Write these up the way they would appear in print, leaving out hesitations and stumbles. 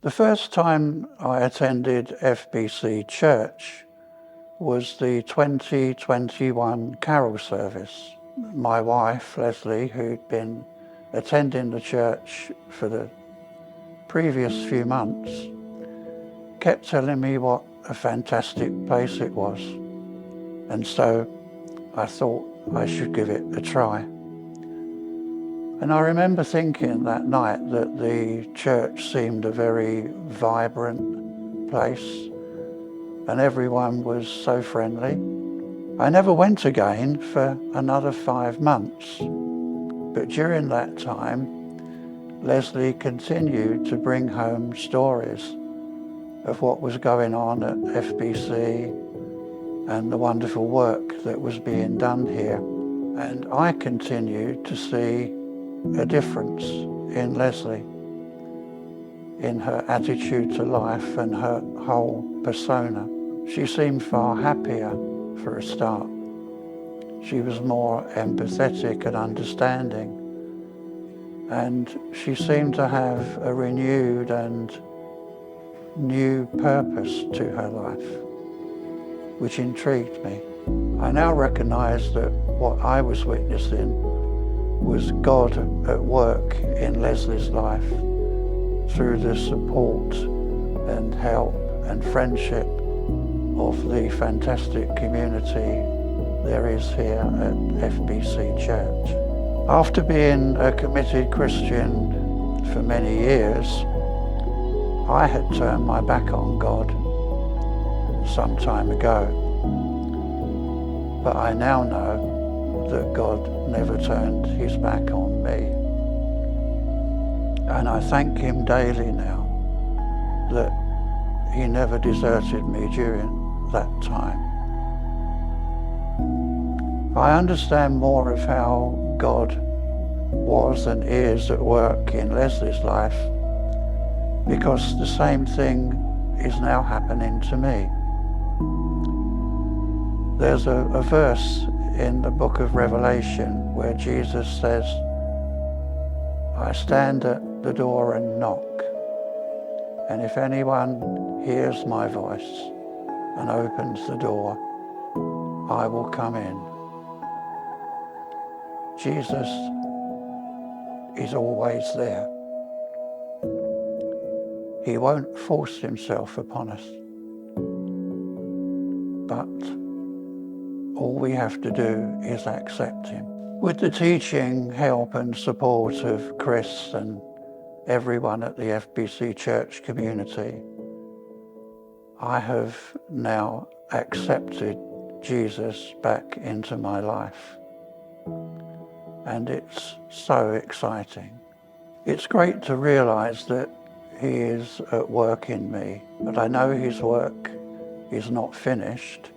The first time I attended FBC Church was the 2021 carol service. My wife, Leslie, who'd been attending the church for the previous few months, kept telling me what a fantastic place it was. And so I thought I should give it a try. And I remember thinking that night that the church seemed a very vibrant place and everyone was so friendly. I never went again for another 5 months, but during that time, Leslie continued to bring home stories of what was going on at FBC and the wonderful work that was being done here. And I continued to see a difference in Leslie, in her attitude to life and her whole persona. She seemed far happier for a start. She was more empathetic and understanding, and she seemed to have a renewed and new purpose to her life, which intrigued me. I now recognise that what I was witnessing was God at work in Leslie's life through the support and help and friendship of the fantastic community there is here at FBC Church. After being a committed Christian for many years, I had turned my back on God some time ago. But I now know that God never turned his back on me. And I thank him daily now that he never deserted me during that time. I understand more of how God was and is at work in Leslie's life because the same thing is now happening to me. There's a verse in the book of Revelation where Jesus says, I stand at the door and knock, and if anyone hears my voice and opens the door, I will come in. Jesus is always there. He won't force himself upon us, but all we have to do is accept him. With the teaching, help and support of Chris and everyone at the FBC Church community, I have now accepted Jesus back into my life. And it's so exciting. It's great to realise that he is at work in me, but I know his work is not finished.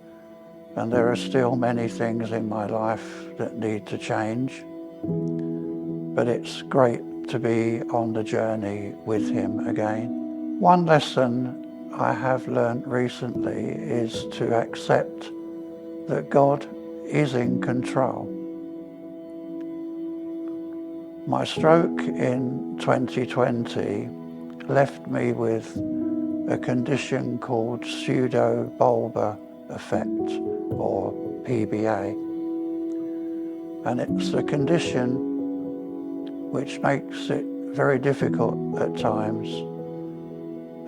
And there are still many things in my life that need to change. But it's great to be on the journey with him again. One lesson I have learnt recently is to accept that God is in control. My stroke in 2020 left me with a condition called pseudobulbar effect, or PBA, and it's a condition which makes it very difficult at times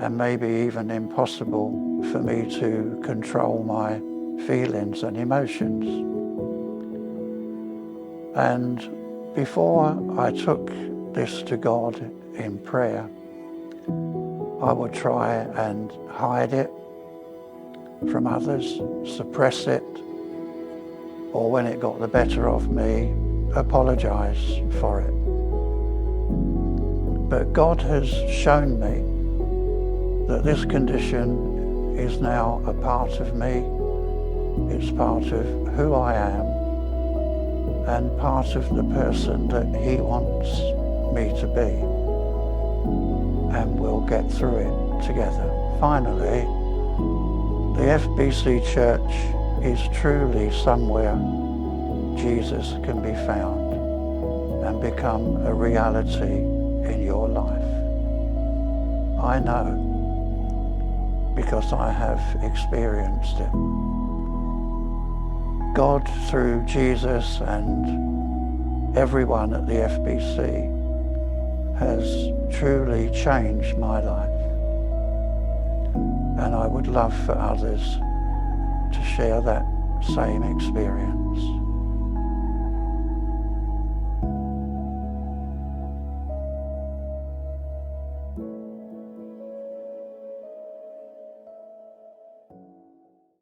and maybe even impossible for me to control my feelings and emotions. And before I took this to God in prayer, I would try and hide it from others, suppress it, or when it got the better of me, apologise for it. But God has shown me that this condition is now a part of me, it's part of who I am, and part of the person that he wants me to be. And we'll get through it together. Finally, the FBC Church is truly somewhere Jesus can be found and become a reality in your life. I know because I have experienced it. God, through Jesus and everyone at the FBC, has truly changed my life. And I would love for others to share that same experience.